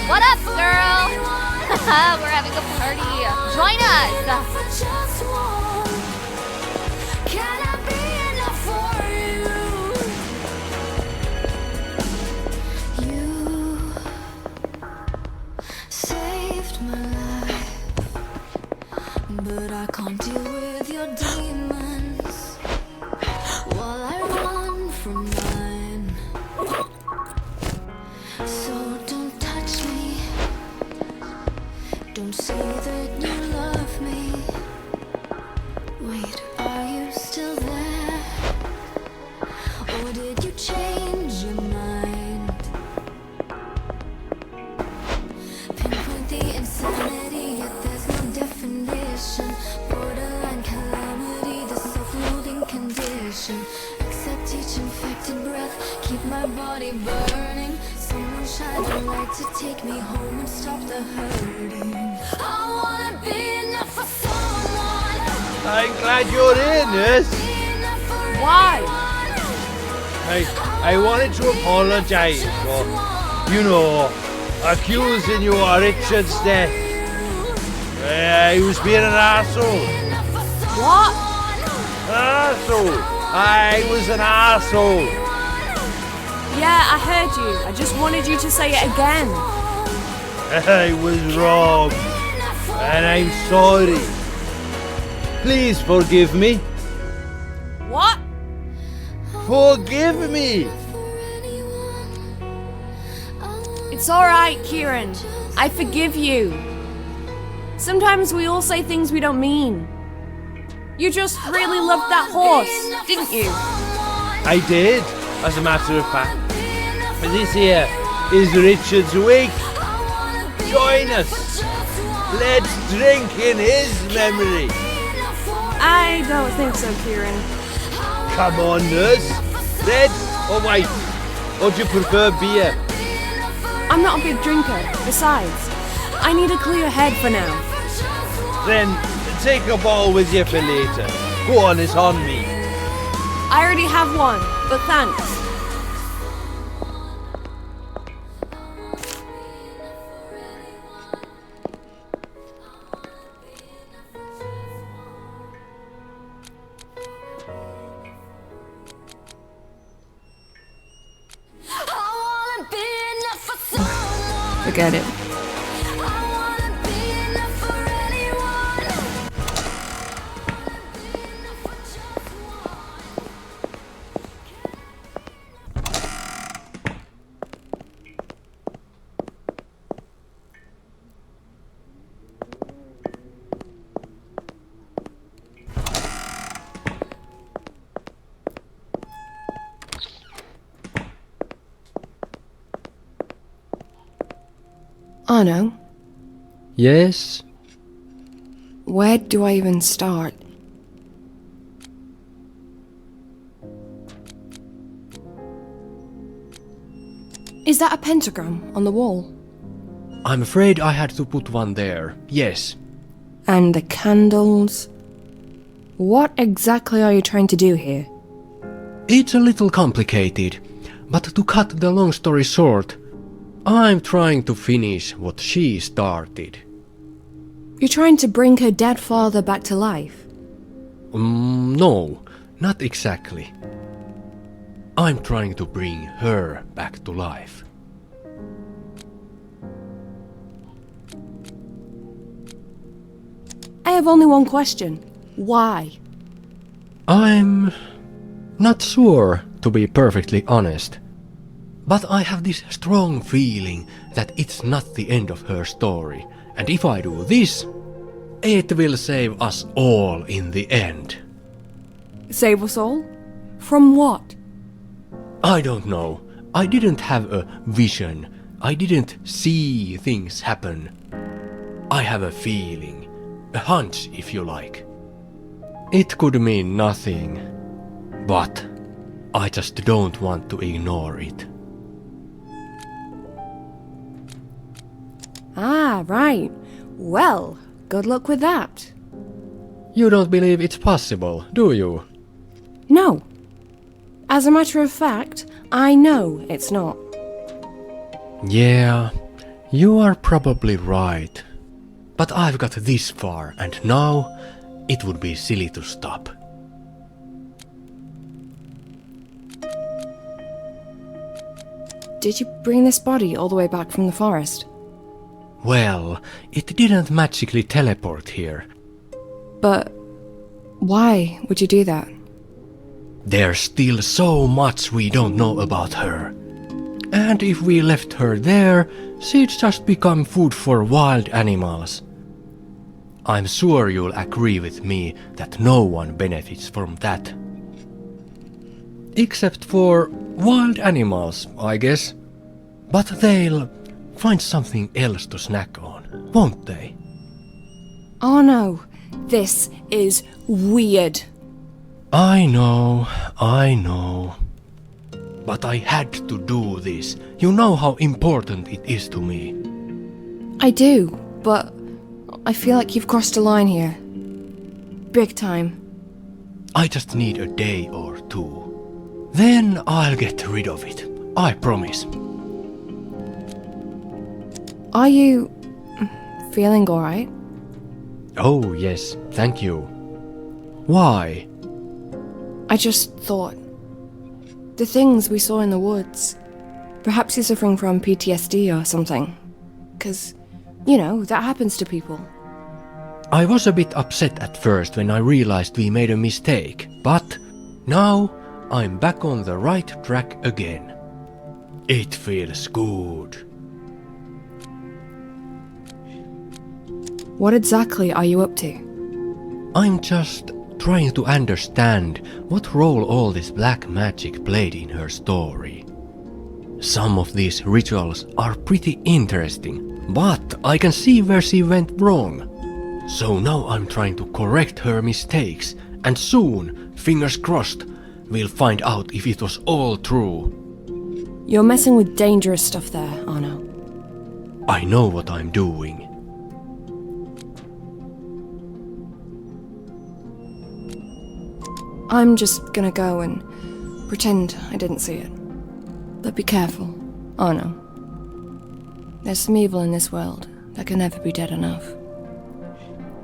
What up, girl? We're having a party. Join us. You saved my life, but I can't deal with your demons while I run from mine. So don't touch me, don't say that you love me. Wait, are you still there? Or did you change your mind? Pinpoint the insanity, yet there's no definition. Borderline calamity, the self-loathing condition. Accept each infected breath, keep my body burning. Someone shine a light to take me home and stop the hurting. I wanna be enough for someone. I'm glad you're here, nurse. Why? I wanted to apologise for, you know, accusing you of Richard's death. He was being an arsehole. What? Arsehole. I was an arsehole. Yeah, I heard you. I just wanted you to say it again. I was wrong. And I'm sorry. Please forgive me. What? Forgive me. It's alright, Kieran. I forgive you. Sometimes we all say things we don't mean. You just really loved that horse, didn't you? I did, as a matter of fact. But this here is Richard's week. Join us. Let's drink in his memory. I don't think so, Kieran. Come on, nurse. Red or white? Or do you prefer beer? I'm not a big drinker. Besides, I need a clear head for now. Then take a bottle with you for later. Go on, it's on me. I already have one, but thanks. Forget it. Arno, Yes? where do I even start? Is that a pentagram on the wall? I'm afraid I had to put one there. Yes. And the candles? What exactly are you trying to do here? It's a little complicated, but to cut the long story short, I'm trying to finish what she started. You're trying to bring her dead father back to life? No, not exactly. I'm trying to bring her back to life. I have only one question. Why? I'm not sure, to be perfectly honest. But I have this strong feeling that it's not the end of her story. And if I do this, it will save us all in the end. Save us all? From what? I don't know. I didn't have a vision. I didn't see things happen. I have a feeling. A hunch, if you like. It could mean nothing. But I just don't want to ignore it. Ah, right. Well, good luck with that. You don't believe it's possible, do you? No. As a matter of fact, I know it's not. Yeah, you are probably right. But I've got this far, and now it would be silly to stop. Did you bring this body all the way back from the forest? Well, it didn't magically teleport here. But why would you do that? There's still so much we don't know about her. And if we left her there, she'd just become food for wild animals. I'm sure you'll agree with me that no one benefits from that. Except for wild animals, I guess. But they'll find something else to snack on, won't they? Oh no, this is weird. I know. But I had to do this. You know how important it is to me. I do, but I feel like you've crossed a line here. Big time. I just need a day or two. Then I'll get rid of it. I promise. Are you feeling alright? Oh, yes, thank you. Why? I just thought. The things we saw in the woods. Perhaps you're suffering from PTSD or something. 'Cause, you know, that happens to people. I was a bit upset at first when I realized we made a mistake, but now I'm back on the right track again. It feels good. What exactly are you up to? I'm just trying to understand what role all this black magic played in her story. Some of these rituals are pretty interesting, but I can see where she went wrong. So now I'm trying to correct her mistakes, and soon, fingers crossed, we'll find out if it was all true. You're messing with dangerous stuff there, Arno. I know what I'm doing. I'm just gonna go and pretend I didn't see it. But be careful, Arno. There's some evil in this world that can never be dead enough.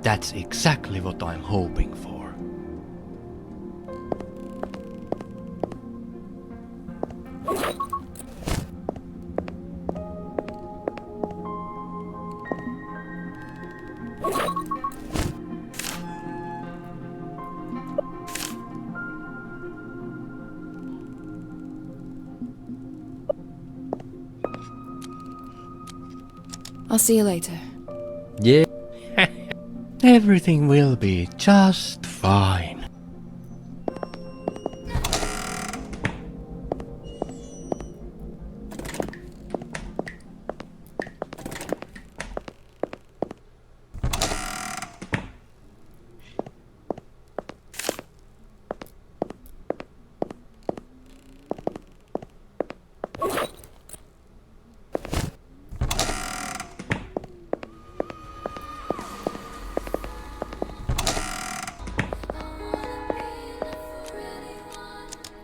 That's exactly what I'm hoping for. I'll see you later. Yeah. Everything will be just fine.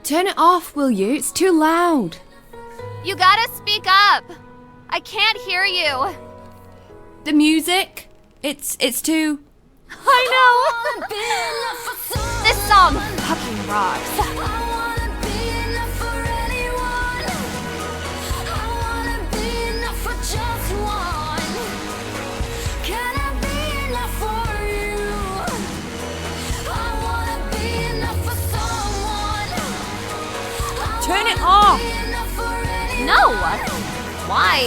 Turn it off, will you? It's too loud. You gotta speak up. I can't hear you. The music? It's too... I know. This song fucking rocks. Turn it off! No. Why?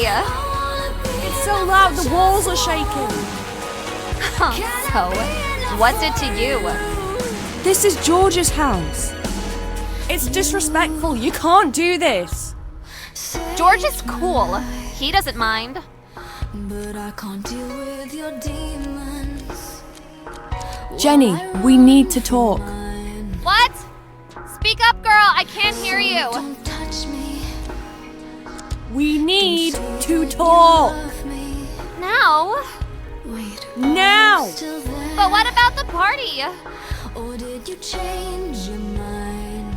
It's so loud, the walls are shaking. So, what's it to you? This is George's house. It's disrespectful. You can't do this. George is cool. He doesn't mind. But I can't deal with your demons. Jenny, we need to talk. What? Speak up, girl. I can't hear you. Don't touch me. We need to talk. Now? Wait, Now! still there? But what about the party? Or did you change your mind?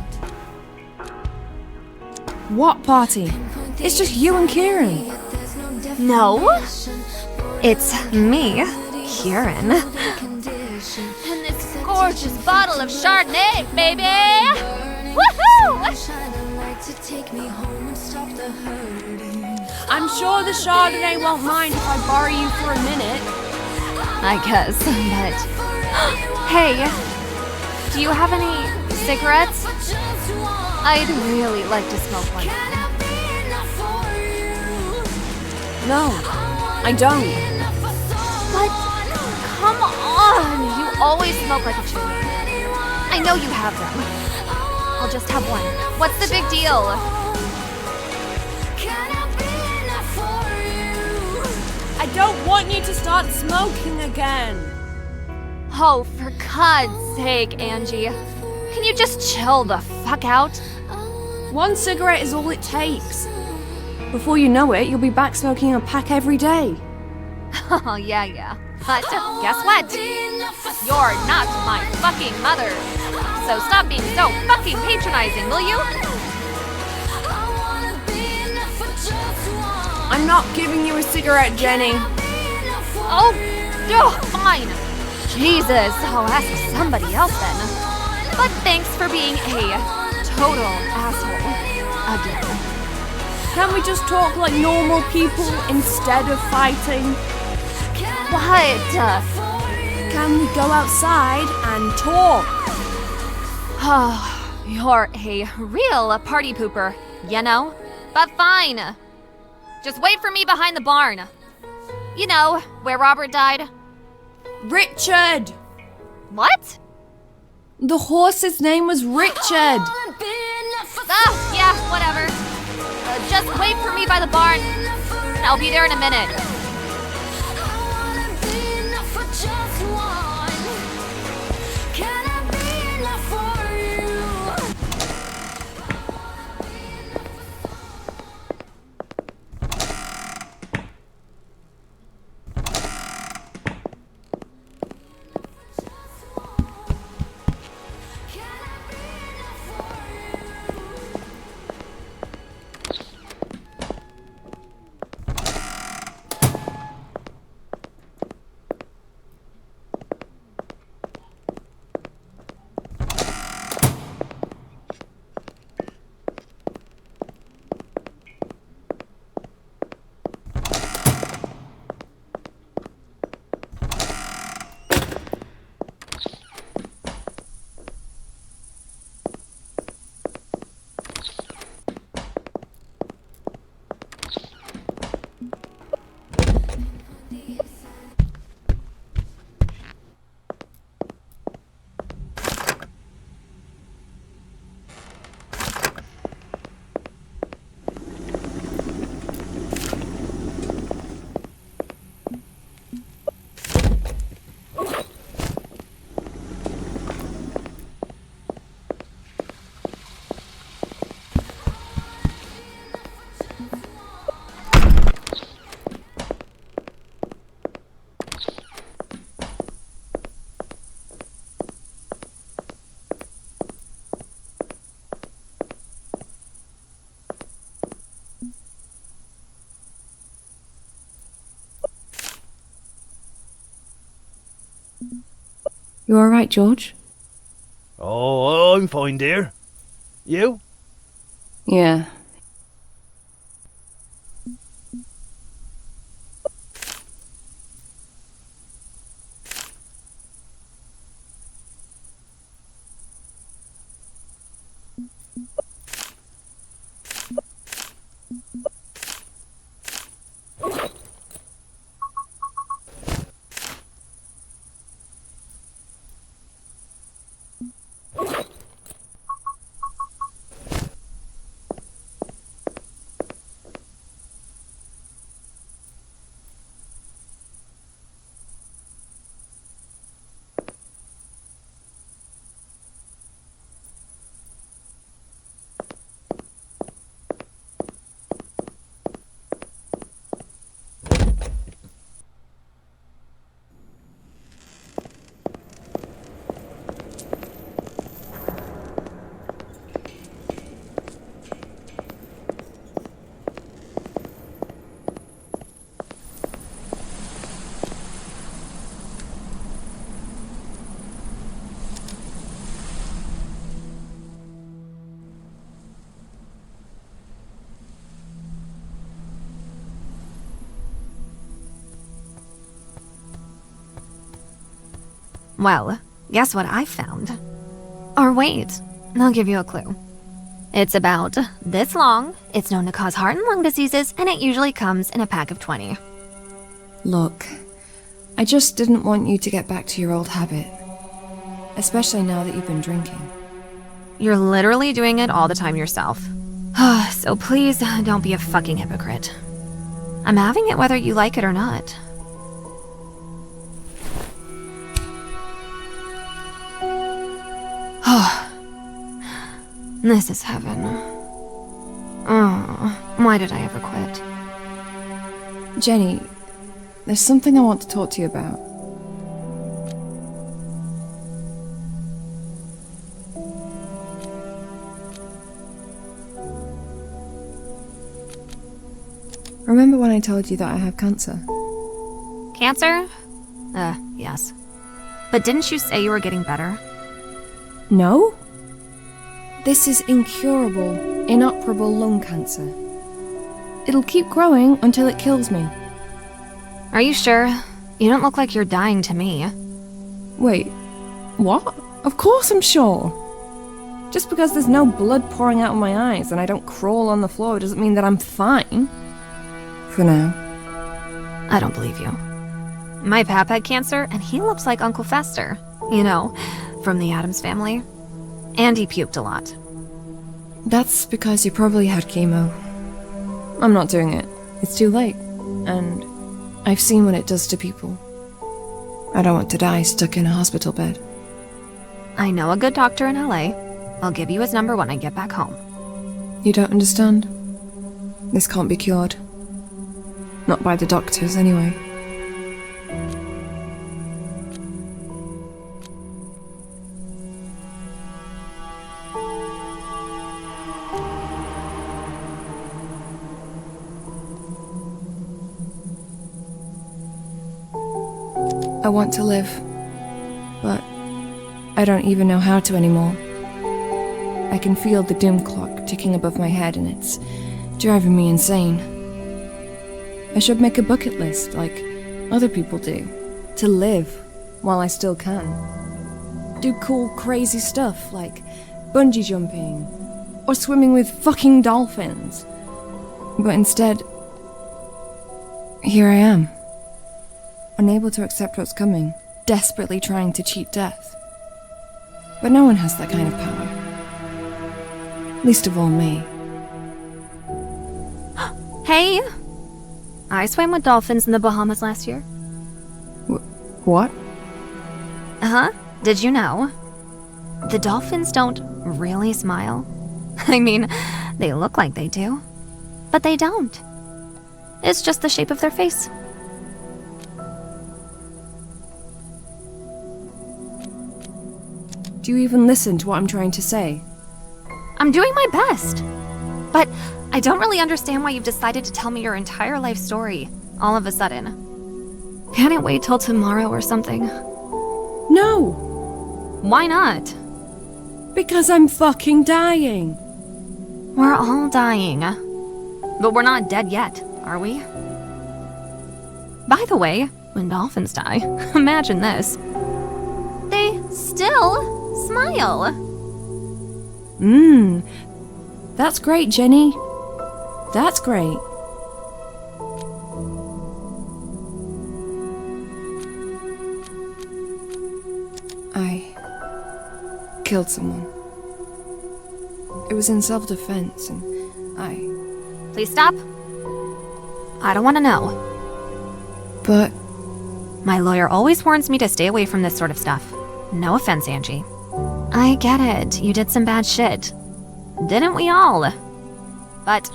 What party? It's just you and Kieran. There's No. definition. It's me, Kieran. Condition. And this gorgeous bottle of Chardonnay, baby! Woohoo! Shine a light to take me home and stop the hurting. I'm sure the Chardonnay won't mind if I borrow you for a minute. I guess, but... Hey, do you have any cigarettes? I'd really like to smoke one. No, I don't. But, come on! You always smoke like a chimney. I know you have them. I'll just have one. What's the big deal? I don't want you to start smoking again. Oh, for God's sake, Angie. Can you just chill the fuck out? One cigarette is all it takes. Before you know it, you'll be back smoking a pack every day. Oh, yeah. But guess what? You're not my fucking mother. So stop being so fucking patronizing, will you? I'm not giving you a cigarette, Jenny. Oh, fine. Jesus, I'll ask somebody else then. But thanks for being a total asshole again. Can we just talk like normal people instead of fighting? What? Can we go outside and talk? Oh, you're a real party pooper, you know? But fine. Just wait for me behind the barn. You know, where Robert died. Richard! What? The horse's name was Richard! Yeah, whatever. Just wait for me by the barn. I'll be there in a minute. You alright, George? Oh, I'm fine, dear. You? Yeah. Well, guess what I found? Or wait, I'll give you a clue. It's about this long, it's known to cause heart and lung diseases, and it usually comes in a pack of 20. Look, I just didn't want you to get back to your old habit. Especially now that you've been drinking. You're literally doing it all the time yourself. So please, don't be a fucking hypocrite. I'm having it whether you like it or not. This is heaven. Oh, why did I ever quit? Jenny, there's something I want to talk to you about. Remember when I told you that I have cancer? Cancer? Yes. But didn't you say you were getting better? No? This is incurable, inoperable lung cancer. It'll keep growing until it kills me. Are you sure? You don't look like you're dying to me. Wait, what? Of course I'm sure. Just because there's no blood pouring out of my eyes and I don't crawl on the floor doesn't mean that I'm fine. For now. I don't believe you. My pap had cancer and he looks like Uncle Fester. You know, from the Addams family. And he puked a lot. That's because you probably had chemo. I'm not doing it. It's too late. And I've seen what it does to people. I don't want to die stuck in a hospital bed. I know a good doctor in LA. I'll give you his number when I get back home. You don't understand? This can't be cured. Not by the doctors, anyway. I want to live, but I don't even know how to anymore. I can feel the doom clock ticking above my head and it's driving me insane. I should make a bucket list like other people do, to live while I still can. Do cool, crazy stuff like bungee jumping or swimming with fucking dolphins. But instead, here I am. Unable to accept what's coming, desperately trying to cheat death. But no one has that kind of power. Least of all me. Hey! I swam with dolphins in the Bahamas last year. What? Uh-huh. Did you know? The dolphins don't really smile. I mean, they look like they do. But they don't. It's just the shape of their face. Do you even listen to what I'm trying to say? I'm doing my best. But I don't really understand why you've decided to tell me your entire life story all of a sudden. Can't it wait till tomorrow or something? No! Why not? Because I'm fucking dying! We're all dying. But we're not dead yet, are we? By the way, when dolphins die, imagine this. They still smile. That's great, Jenny. That's great. I killed someone. It was in self-defense, and Please stop. I don't want to know. But My lawyer always warns me to stay away from this sort of stuff. No offense, Angie. I get it. You did some bad shit. Didn't we all? But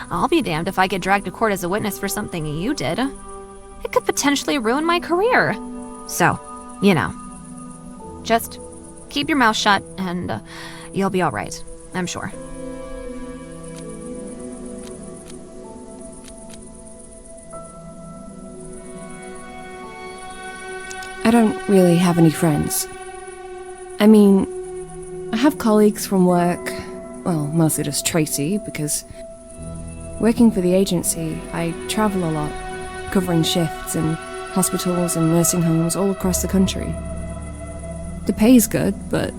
I'll be damned if I get dragged to court as a witness for something you did. It could potentially ruin my career. So, you know. Just keep your mouth shut and you'll be all right, I'm sure. I don't really have any friends. I mean, I have colleagues from work, well, mostly just Tracy, because working for the agency, I travel a lot, covering shifts in hospitals and nursing homes all across the country. The pay's good, but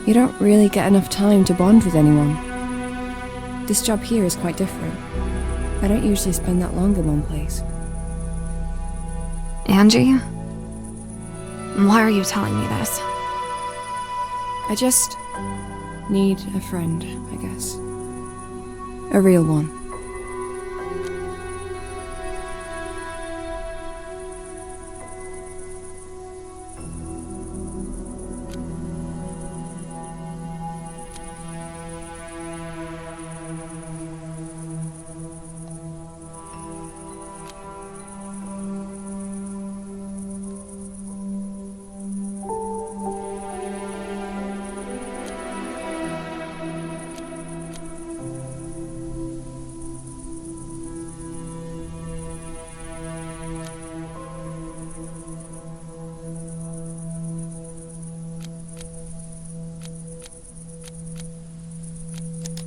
you don't really get enough time to bond with anyone. This job here is quite different. I don't usually spend that long in one place. Angie? Why are you telling me this? I just need a friend, I guess. A real one.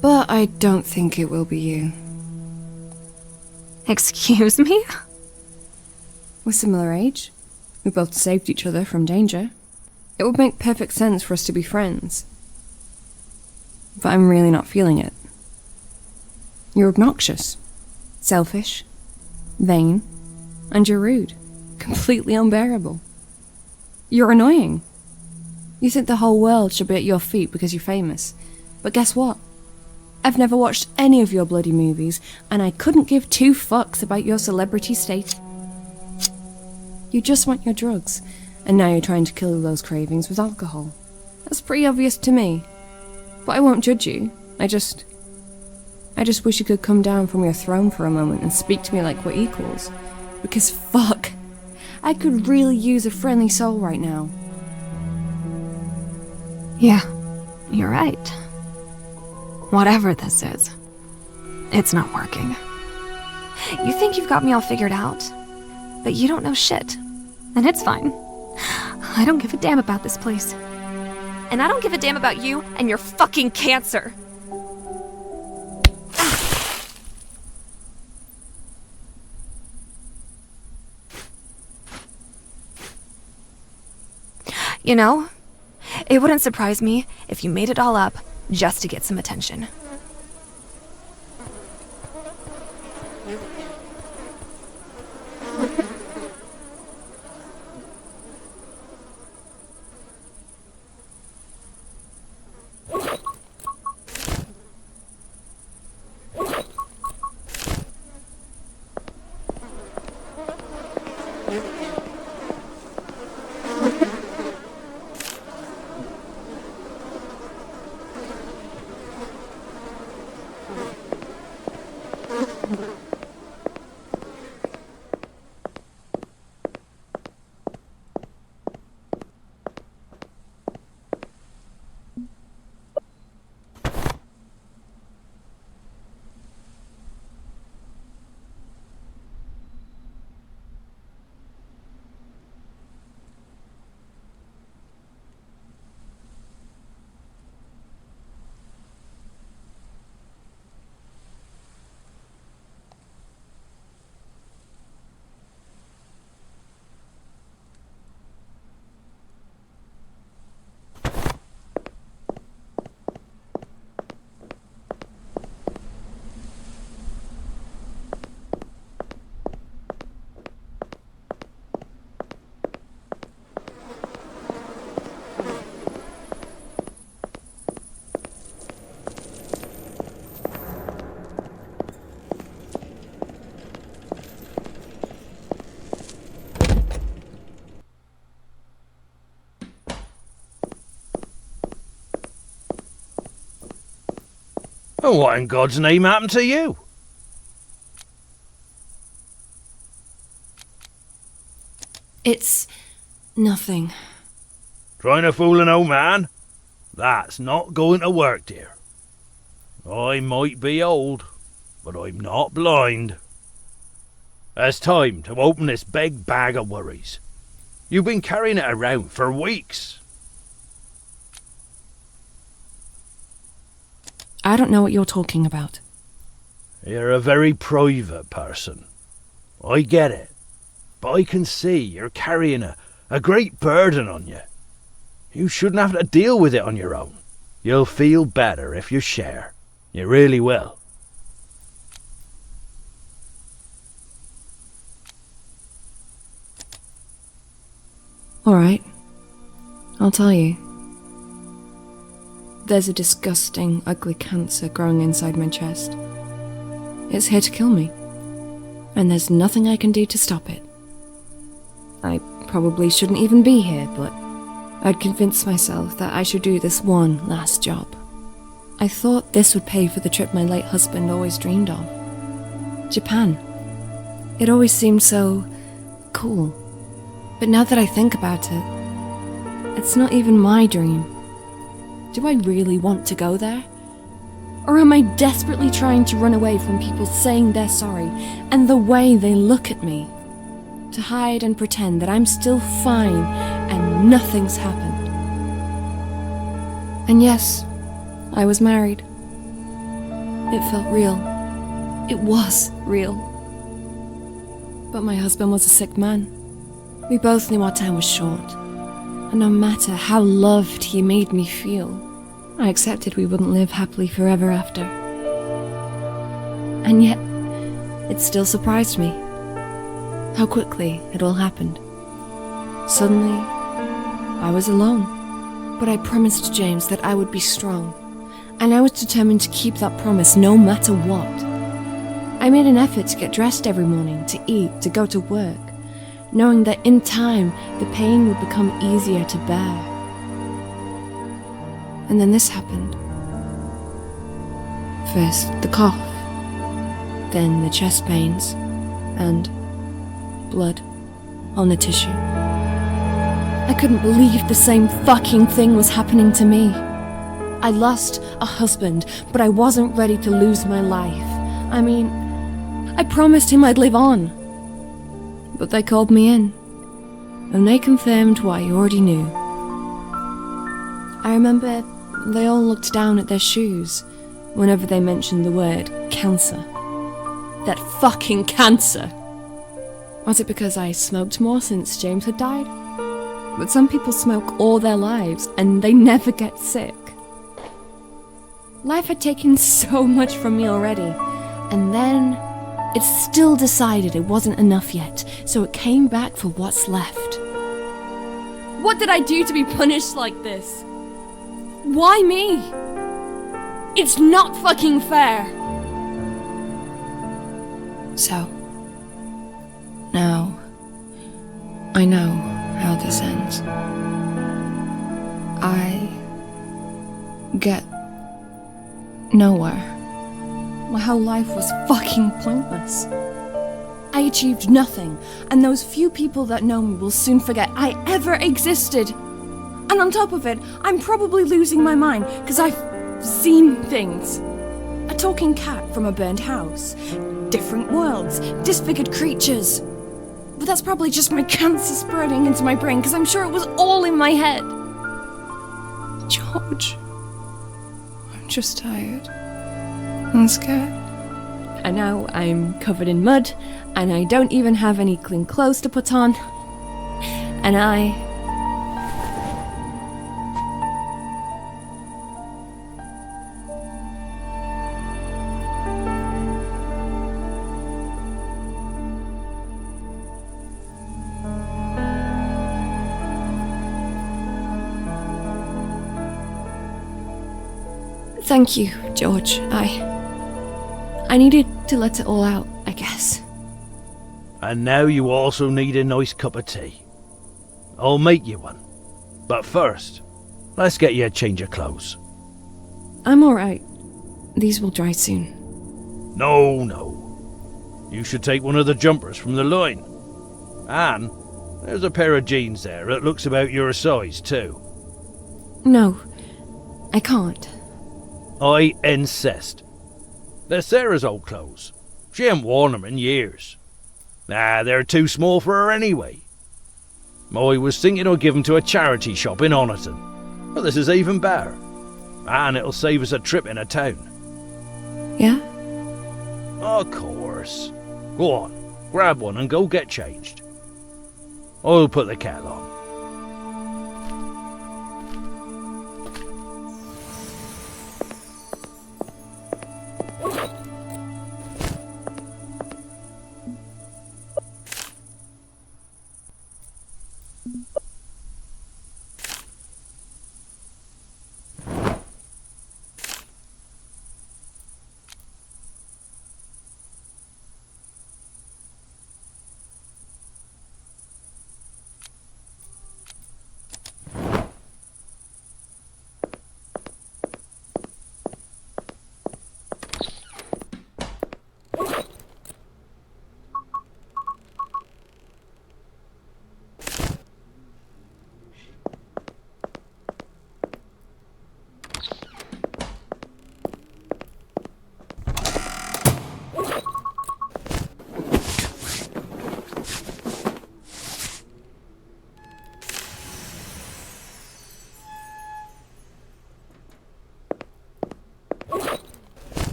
But I don't think it will be you. Excuse me? We're similar age. We both saved each other from danger. It would make perfect sense for us to be friends. But I'm really not feeling it. You're obnoxious, selfish, vain, and you're rude. Completely unbearable. You're annoying. You think the whole world should be at your feet because you're famous. But guess what? I've never watched any of your bloody movies, and I couldn't give two fucks about your celebrity status. You just want your drugs, and now you're trying to kill those cravings with alcohol. That's pretty obvious to me. But I won't judge you. I just wish you could come down from your throne for a moment and speak to me like we're equals. Because fuck, I could really use a friendly soul right now. Yeah, you're right. Whatever this is, it's not working. You think you've got me all figured out, but you don't know shit. And it's fine. I don't give a damn about this place. And I don't give a damn about you and your fucking cancer. You know, it wouldn't surprise me if you made it all up just to get some attention. And what in God's name happened to you? It's nothing. Trying to fool an old man? That's not going to work, dear. I might be old, but I'm not blind. It's time to open this big bag of worries. You've been carrying it around for weeks. I don't know what you're talking about. You're a very private person. I get it. But I can see you're carrying a great burden on you. You shouldn't have to deal with it on your own. You'll feel better if you share. You really will. Alright. I'll tell you. There's a disgusting, ugly cancer growing inside my chest. It's here to kill me. And there's nothing I can do to stop it. I probably shouldn't even be here, but I'd convinced myself that I should do this one last job. I thought this would pay for the trip my late husband always dreamed of. Japan. It always seemed so cool. But now that I think about it, it's not even my dream. Do I really want to go there? Or am I desperately trying to run away from people saying they're sorry and the way they look at me? To hide and pretend that I'm still fine and nothing's happened. And yes, I was married. It felt real. It was real. But my husband was a sick man. We both knew our time was short. And no matter how loved he made me feel, I accepted we wouldn't live happily forever after. And yet, it still surprised me how quickly it all happened. Suddenly, I was alone, But I promised James that I would be strong, and I was determined to keep that promise no matter what. I made an effort to get dressed every morning, to eat, to go to work, knowing that in time the pain would become easier to bear. And then this happened. First the cough, then the chest pains, and blood on the tissue. I couldn't believe the same fucking thing was happening to me. I lost a husband, but I wasn't ready to lose my life. I mean, I promised him I'd live on. But they called me in, and they confirmed what I already knew. I remember they all looked down at their shoes whenever they mentioned the word cancer. That fucking cancer! Was it because I smoked more since James had died? But some people smoke all their lives and they never get sick. Life had taken so much from me already, and then it still decided it wasn't enough yet, so it came back for what's left. What did I do to be punished like this? Why me? It's not fucking fair! So, now, I know how this ends. I get nowhere. My whole life was fucking pointless. I achieved nothing, and those few people that know me will soon forget I ever existed. And on top of it, I'm probably losing my mind because I've seen things. A talking cat from a burned house, different worlds, disfigured creatures. But that's probably just my cancer spreading into my brain because I'm sure it was all in my head. George, I'm just tired. I'm scared. And now I'm covered in mud, and I don't even have any clean clothes to put on. And Thank you, George. I needed to let it all out, I guess. And now you also need a nice cup of tea. I'll make you one. But first, let's get you a change of clothes. I'm alright. These will dry soon. No. You should take one of the jumpers from the line. And there's a pair of jeans there that looks about your size too. No, I can't. I insist. They're Sarah's old clothes. She ain't worn them in years. Nah, they're too small for her anyway. I was thinking of giving them to a charity shop in Oniton. But this is even better. And it'll save us a trip in a town. Yeah? Of course. Go on, grab one and go get changed. I'll put the kettle on.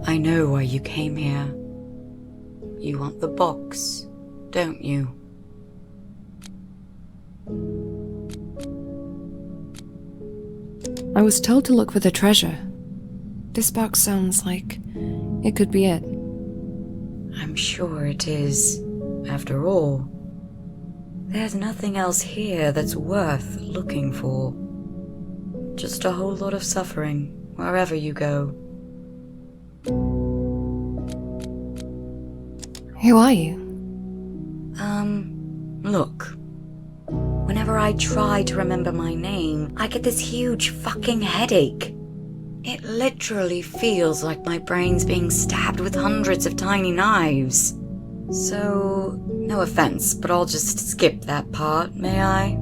I know why you came here. You want the box, don't you? I was told to look for the treasure. This box sounds like it could be it. I'm sure it is. After all, there's nothing else here that's worth looking for. Just a whole lot of suffering wherever you go. Who are you? Look. Whenever I try to remember my name, I get this huge fucking headache. It literally feels like my brain's being stabbed with hundreds of tiny knives. So, no offense, but I'll just skip that part, may I?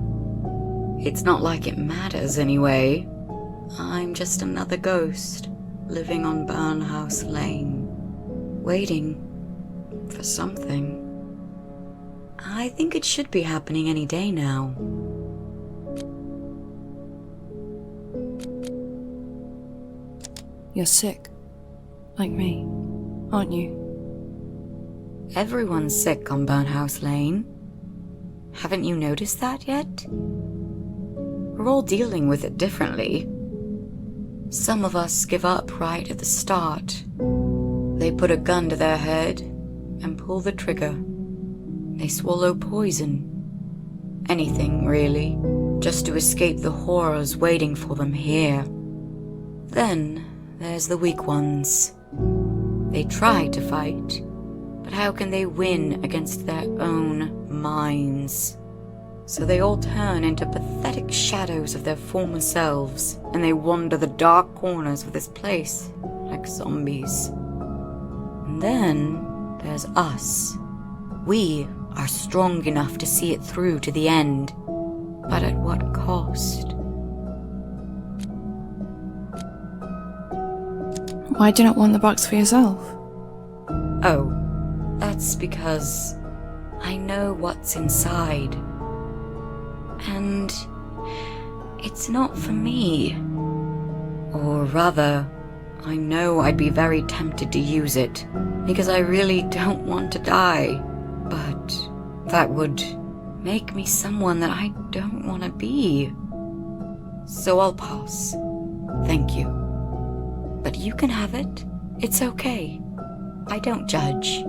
It's not like it matters anyway. I'm just another ghost, living on Burnhouse Lane, waiting for something. I think it should be happening any day now. You're sick. Like me, aren't you? Everyone's sick on Burnhouse Lane. Haven't you noticed that yet? We're all dealing with it differently. Some of us give up right at the start. They put a gun to their head and pull the trigger. They swallow poison. Anything, really, just to escape the horrors waiting for them here. Then there's the weak ones. They try to fight, but how can they win against their own minds? So they all turn into pathetic shadows of their former selves, and they wander the dark corners of this place like zombies. And then there's us. We are strong enough to see it through to the end, but at what cost? Why do you not want the box for yourself? Oh, that's because I know what's inside. And it's not for me. Or rather, I know I'd be very tempted to use it, because I really don't want to die. But that would make me someone that I don't want to be. So I'll pass. Thank you. But you can have it. It's okay. I don't judge.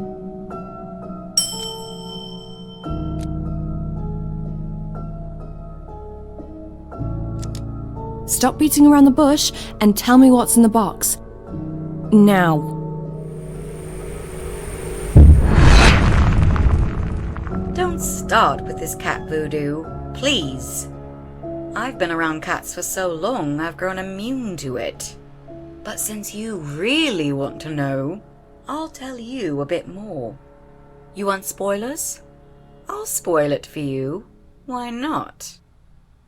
Stop beating around the bush and tell me what's in the box. Now. Don't start with this cat voodoo, please. I've been around cats for so long, I've grown immune to it. But since you really want to know, I'll tell you a bit more. You want spoilers? I'll spoil it for you. Why not?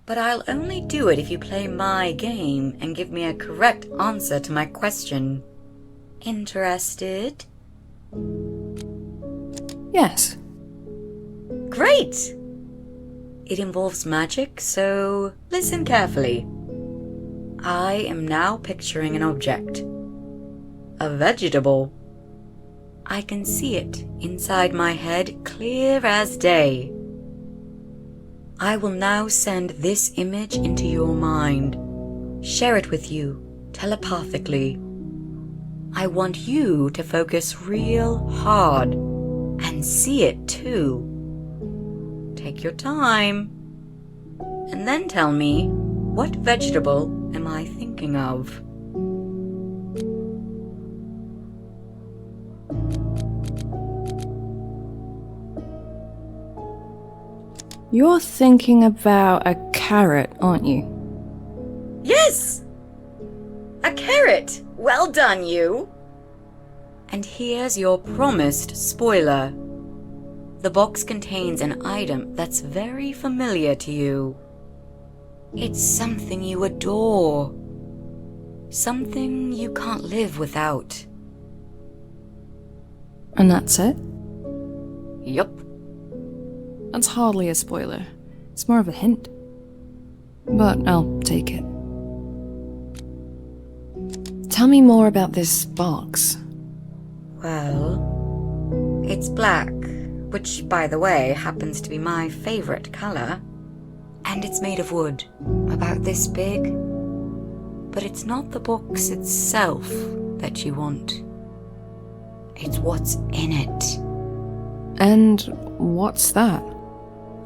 But I'll only do it if you play my game and give me a correct answer to my question. Interested? Yes. Great! It involves magic, so listen carefully. I am now picturing an object. A vegetable. I can see it inside my head clear as day. I will now send this image into your mind. Share it with you telepathically. I want you to focus real hard and see it too. Take your time. And then tell me, what vegetable am I thinking of? You're thinking about a carrot, aren't you? Yes! A carrot! Well done, you! And here's your promised spoiler. The box contains an item that's very familiar to you. It's something you adore. Something you can't live without. And that's it? Yup. That's hardly a spoiler. It's more of a hint. But I'll take it. Tell me more about this box. Well, it's black, which, by the way, happens to be my favorite color. And it's made of wood, about this big. But it's not the box itself that you want. It's what's in it. And what's that?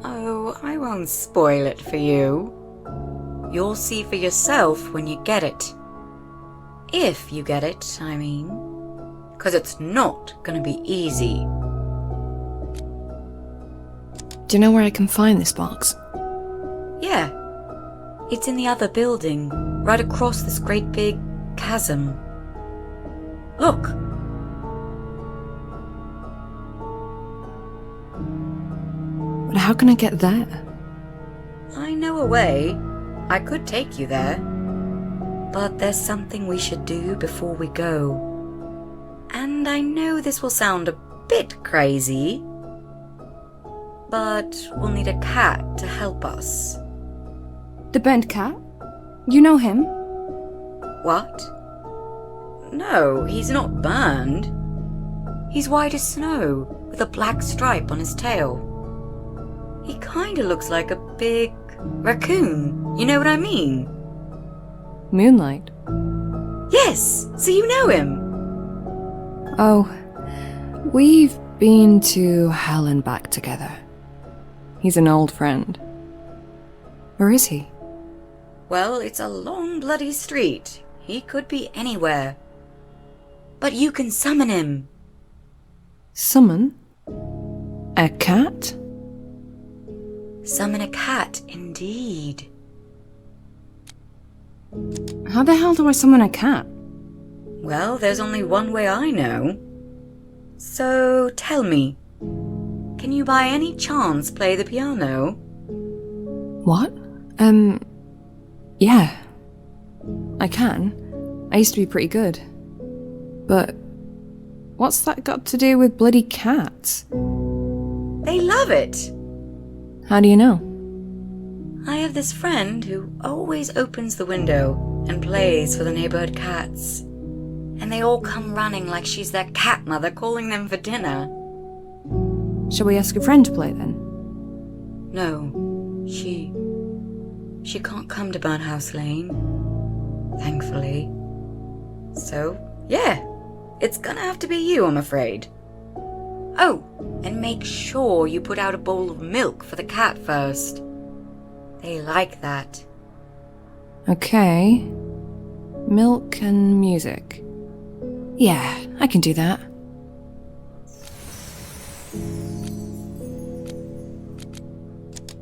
Oh, I won't spoil it for you. You'll see for yourself when you get it. If you get it, I mean. 'Cause it's not gonna be easy. Do you know where I can find this box? Yeah. It's in the other building, right across this great big chasm. Look. But how can I get there? I know a way. I could take you there. But there's something we should do before we go. And I know this will sound a bit crazy, but we'll need a cat to help us. The bent cat? You know him? What? No, he's not burned. He's white as snow, with a black stripe on his tail. He kinda looks like a big raccoon, you know what I mean? Moonlight. Yes, so you know him. Oh, we've been to hell and back together. He's an old friend. Where is he? Well, it's a long bloody street. He could be anywhere. But you can summon him. Summon? A cat? Summon a cat, indeed. How the hell do I summon a cat? Well, there's only one way I know. So, tell me, can you by any chance play the piano? What? Yeah. I can. I used to be pretty good. But what's that got to do with bloody cats? They love it. How do you know? I have this friend who always opens the window and plays for the neighborhood cats. And they all come running like she's their cat mother calling them for dinner. Shall we ask a friend to play then? No, she can't come to Burnhouse Lane, thankfully. So, yeah, it's gonna have to be you, I'm afraid. Oh, and make sure you put out a bowl of milk for the cat first. They like that. Okay. Milk and music. Yeah, I can do that.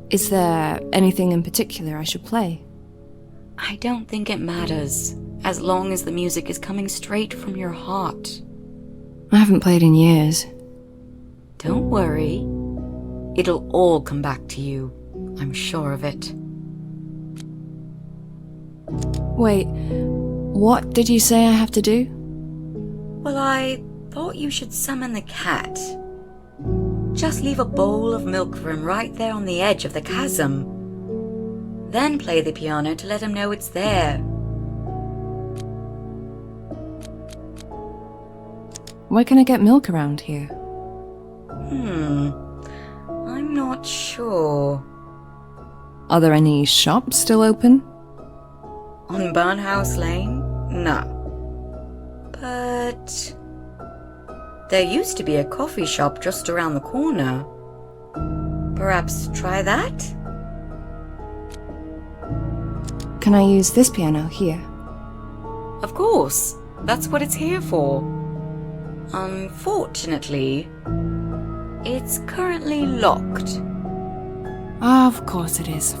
Is there anything in particular I should play? I don't think it matters, as long as the music is coming straight from your heart. I haven't played in years. Don't worry. It'll all come back to you. I'm sure of it. Wait, what did you say I have to do? Well, I thought you should summon the cat. Just leave a bowl of milk for him right there on the edge of the chasm. Then play the piano to let him know it's there. Where can I get milk around here? I'm not sure. Are there any shops still open? On Burnhouse Lane? No. But there used to be a coffee shop just around the corner. Perhaps try that? Can I use this piano here? Of course. That's what it's here for. Unfortunately, it's currently locked. Of course it is.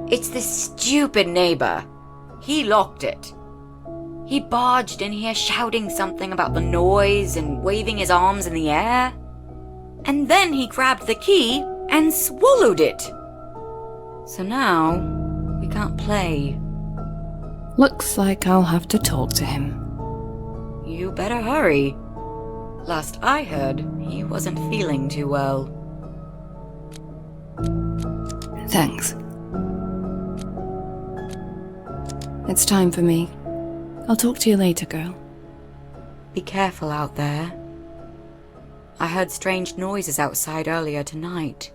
It's this stupid neighbor. He locked it. He barged in here shouting something about the noise and waving his arms in the air. And then he grabbed the key and swallowed it. So now, we can't play. Looks like I'll have to talk to him. You better hurry. Last I heard, he wasn't feeling too well. Thanks. It's time for me. I'll talk to you later, girl. Be careful out there. I heard strange noises outside earlier tonight.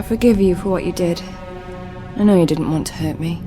I forgive you for what you did. I know you didn't want to hurt me.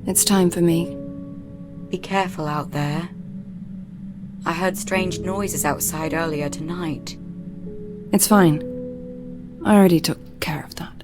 It's time for me. Be careful out there. I heard strange noises outside earlier tonight. It's fine. I already took care of that.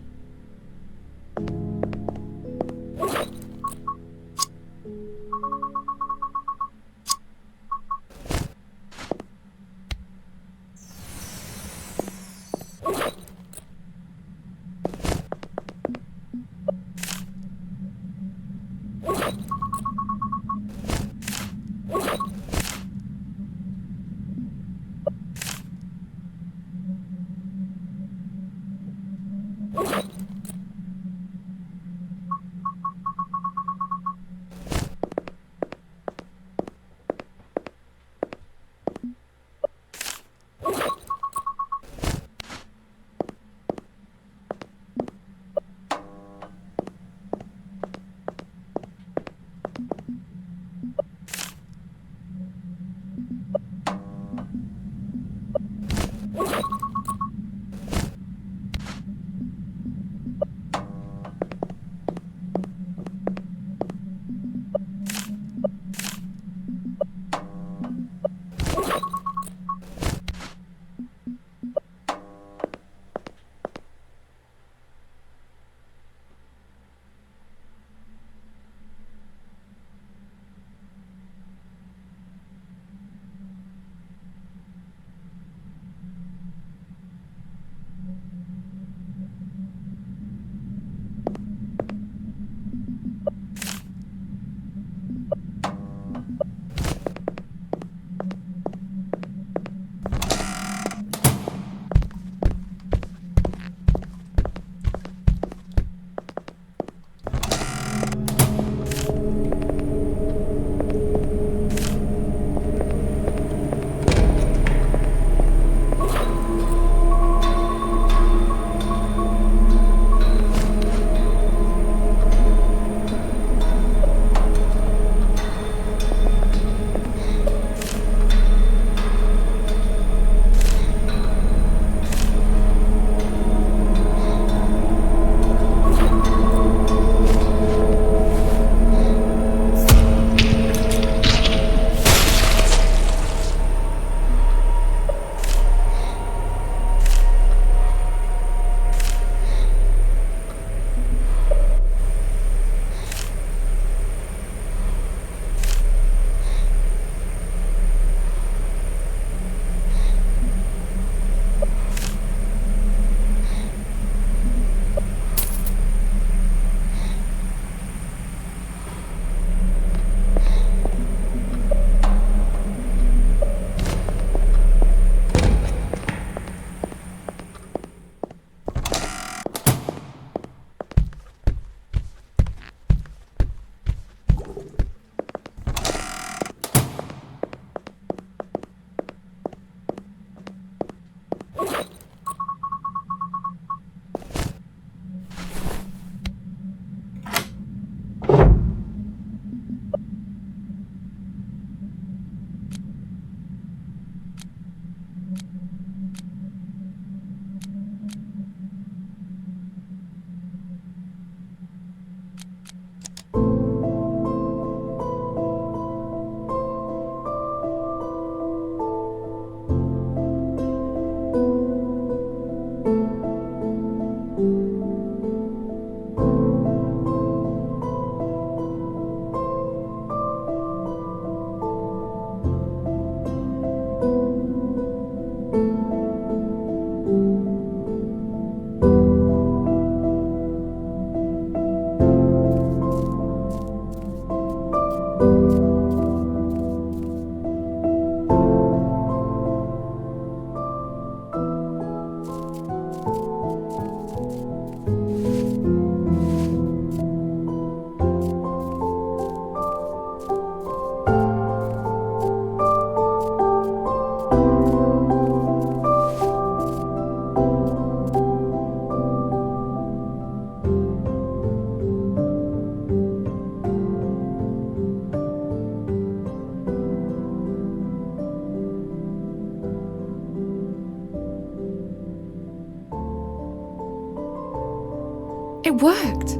It worked.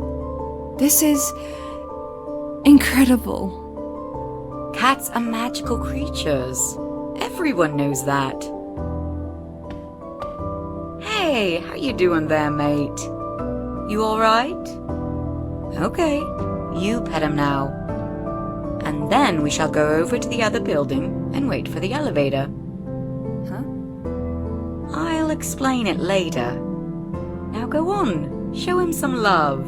This is Incredible. Cats are magical creatures. Everyone knows that. Hey, how you doing there, mate? You alright? Okay, you pet him now. And then we shall go over to the other building and wait for the elevator. Huh? I'll explain it later. Now go on, show him some love.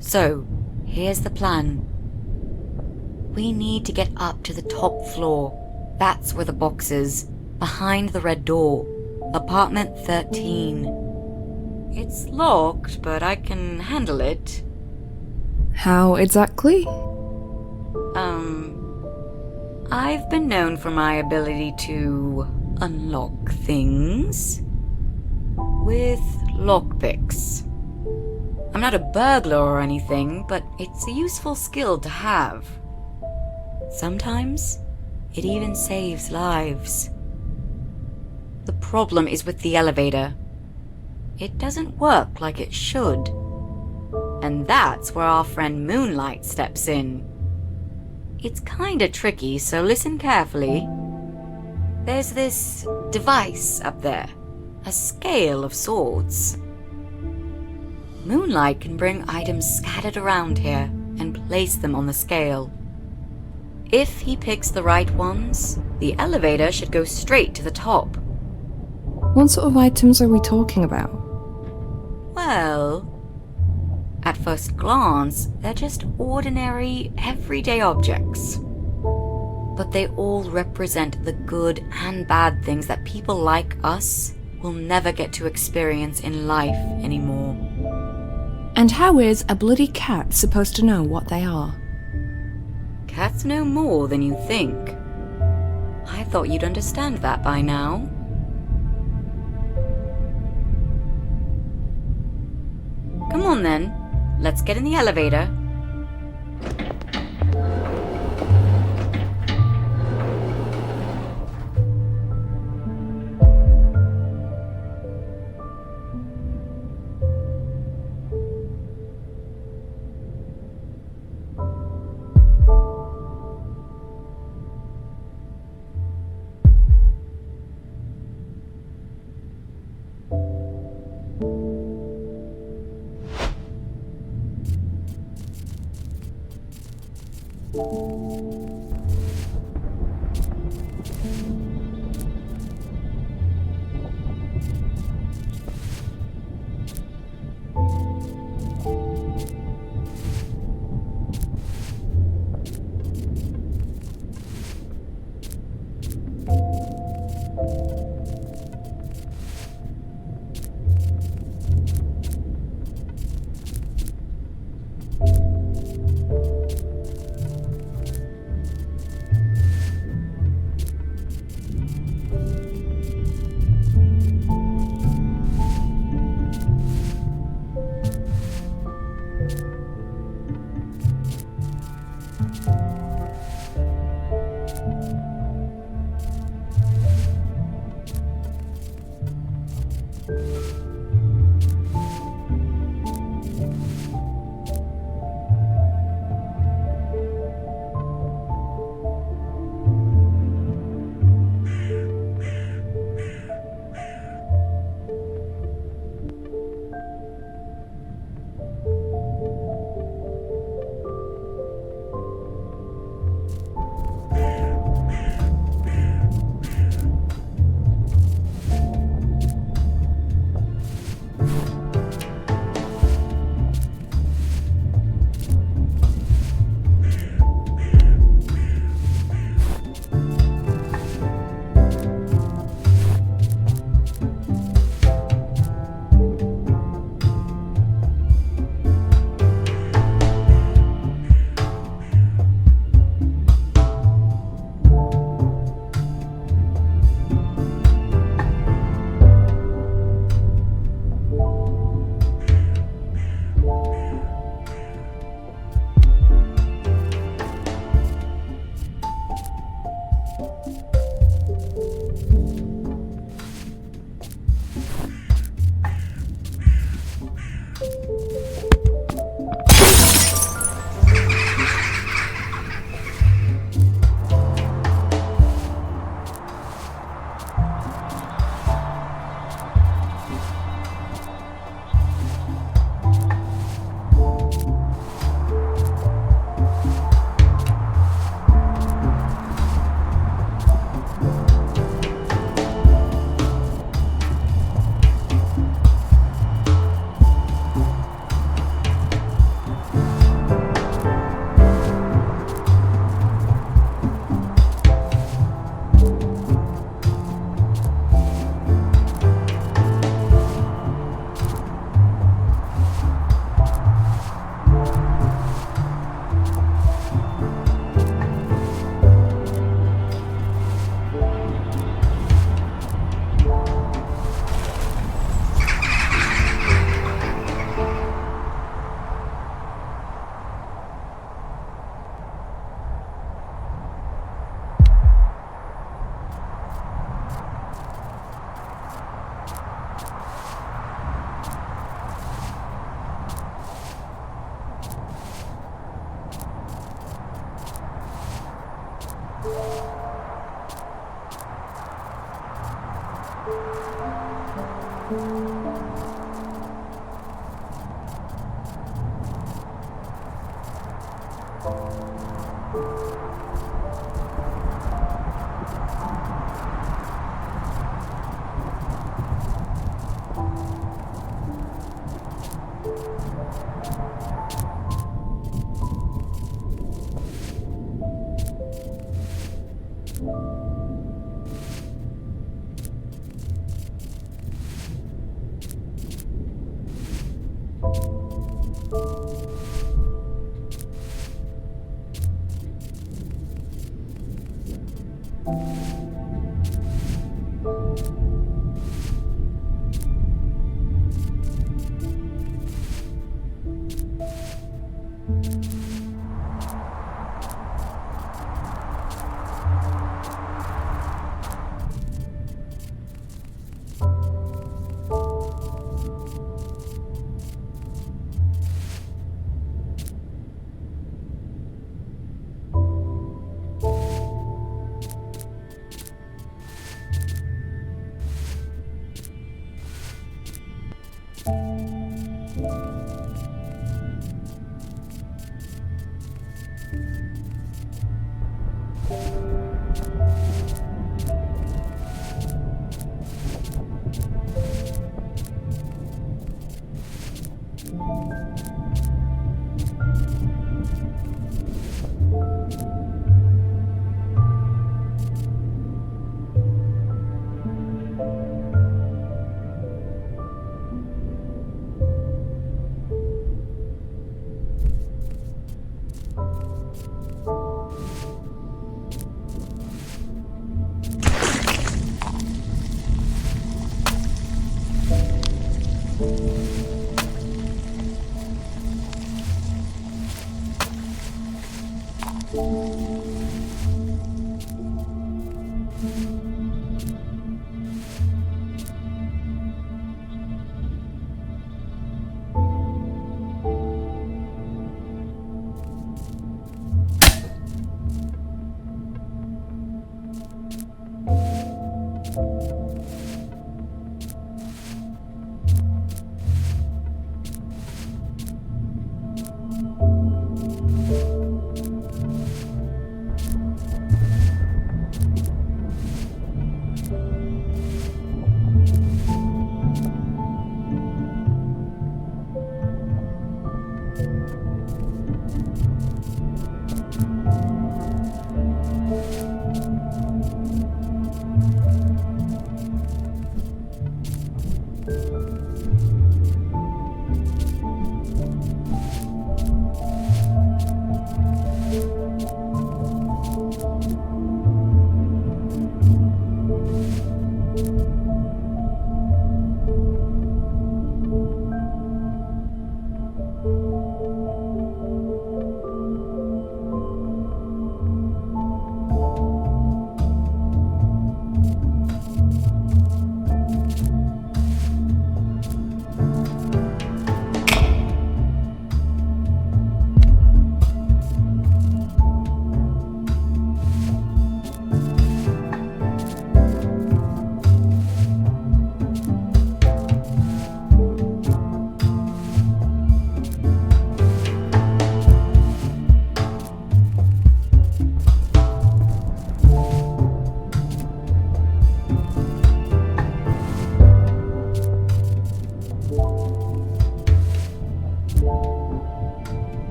So, here's the plan. We need to get up to the top floor. That's where the box is, behind the red door. Apartment 13. It's locked, but I can handle it. How exactly? I've been known for my ability to unlock things with lockpicks. I'm not a burglar or anything, but it's a useful skill to have. Sometimes, it even saves lives. The problem is with the elevator. It doesn't work like it should. And that's where our friend Moonlight steps in. It's kinda tricky, so listen carefully. There's this device up there, a scale of sorts. Moonlight can bring items scattered around here and place them on the scale. If he picks the right ones, the elevator should go straight to the top. What sort of items are we talking about? Well, at first glance, they're just ordinary, everyday objects. But they all represent the good and bad things that people like us will never get to experience in life anymore. And how is a bloody cat supposed to know what they are? Cats know more than you think. I thought you'd understand that by now. Come on then, let's get in the elevator.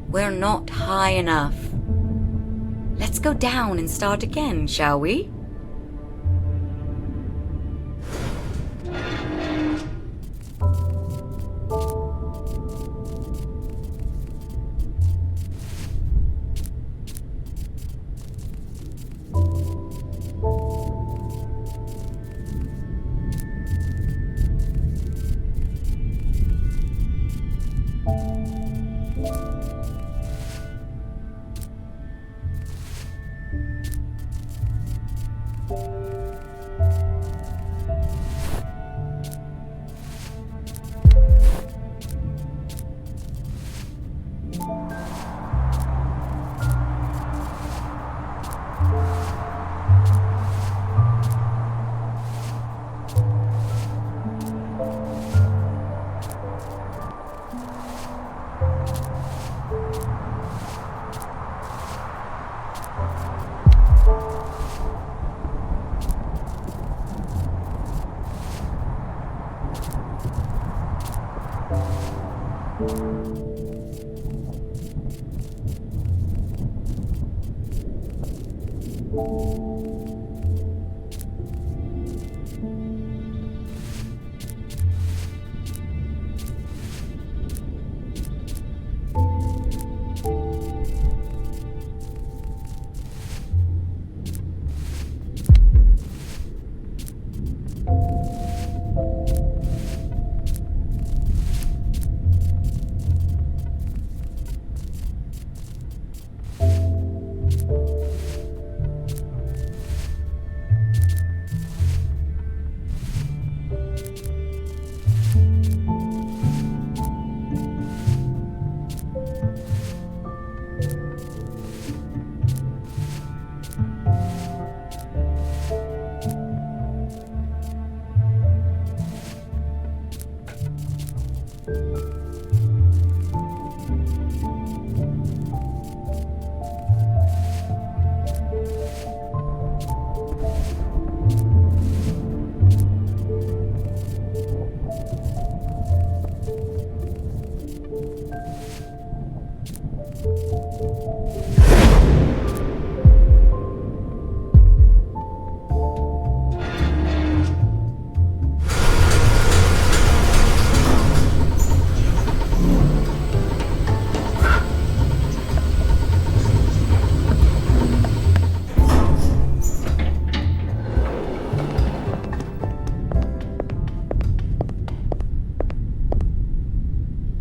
We're not high enough. Let's go down and start again, shall we?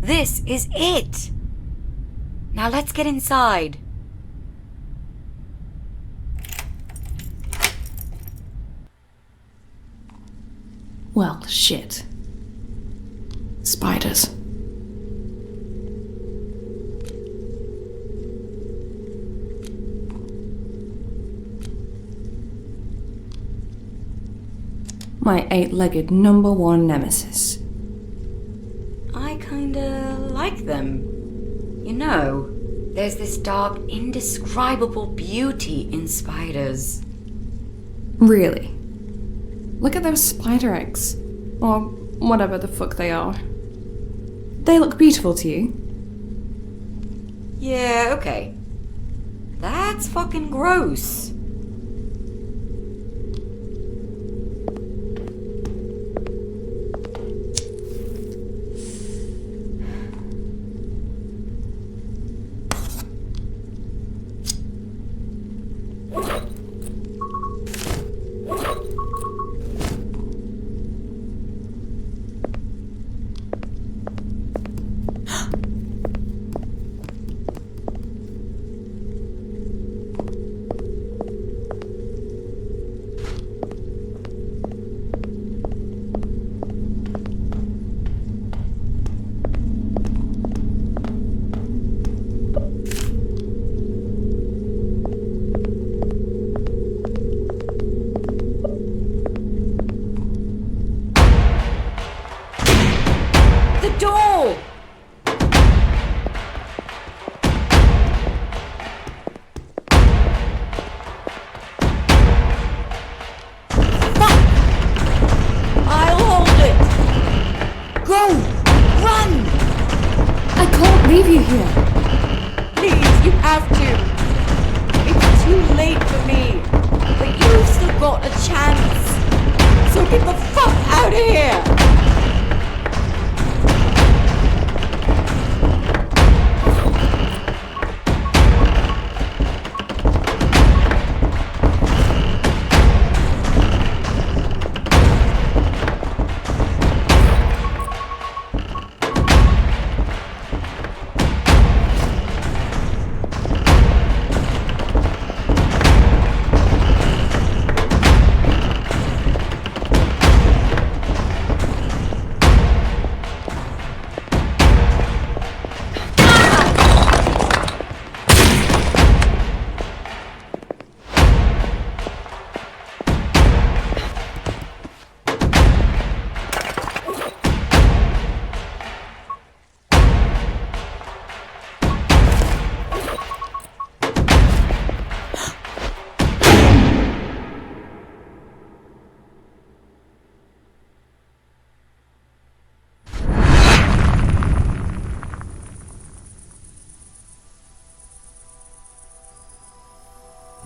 This is it! Now let's get inside. Well, shit. Spiders. My eight-legged number one nemesis. I kinda like them. You know, there's this dark, indescribable beauty in spiders. Really? Look at those spider eggs. Or whatever the fuck they are. They look beautiful to you. Yeah, okay. That's fucking gross. have to. It's too late for me. But you've still got a chance. So get the fuck out of here!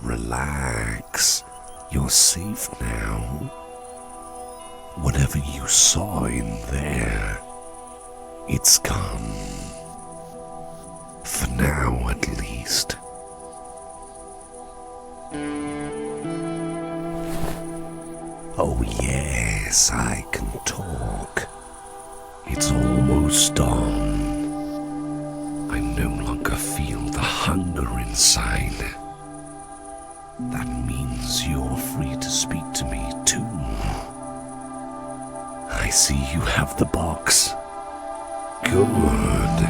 Relax. You're safe now. Whatever you saw in there, it's gone. For now, at least. Oh yes, I can talk. It's almost dawn. I no longer feel the hunger inside. That means you're free to speak to me too. I see you have the box. Good.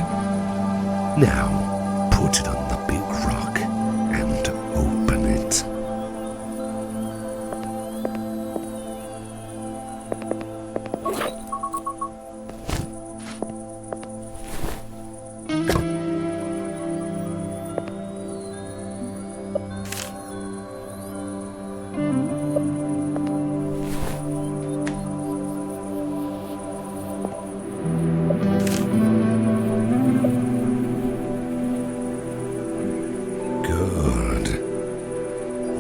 Now, put it on the big rock and open it.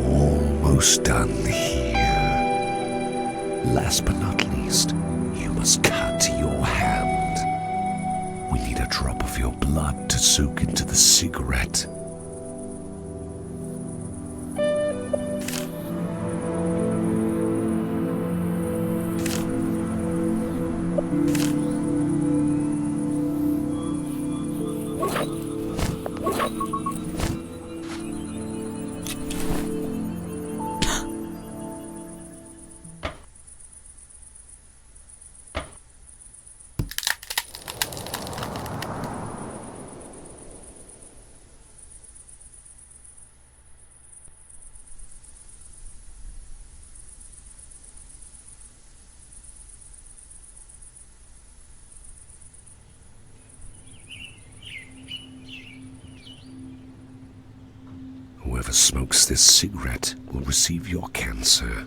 Almost done here. Last but not least, you must cut your hand. We need a drop of your blood to soak into the cigarette. Whoever smokes this cigarette will receive your cancer.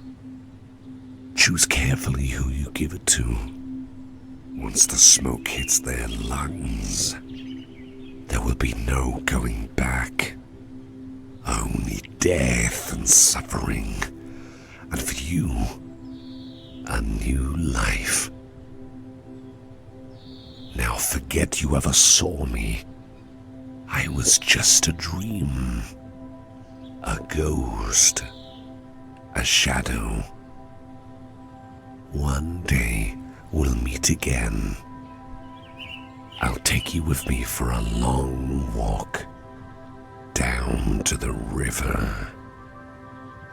Choose carefully who you give it to. Once the smoke hits their lungs, there will be no going back. Only death and suffering. And for you, a new life. Now forget you ever saw me. I was just a dream. A ghost. A shadow. One day we'll meet again. I'll take you with me for a long walk down to the river.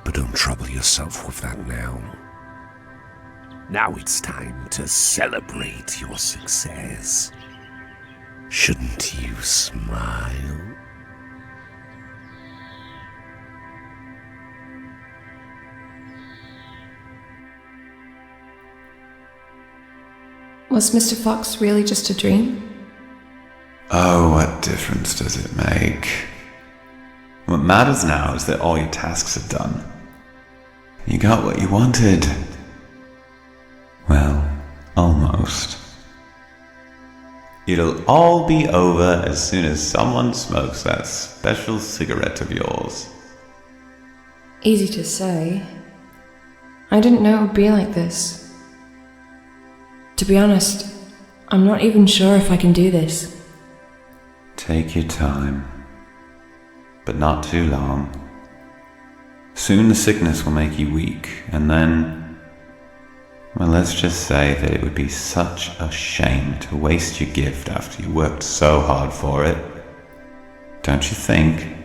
But don't trouble yourself with that now. Now it's time to celebrate your success. Shouldn't you smile? Was Mr. Fox really just a dream? Oh, what difference does it make? What matters now is that all your tasks are done. You got what you wanted. Well, almost. It'll all be over as soon as someone smokes that special cigarette of yours. Easy to say. I didn't know it would be like this. To be honest, I'm not even sure if I can do this. Take your time, but not too long. Soon the sickness will make you weak, and then, well, let's just say that it would be such a shame to waste your gift after you worked so hard for it. Don't you think?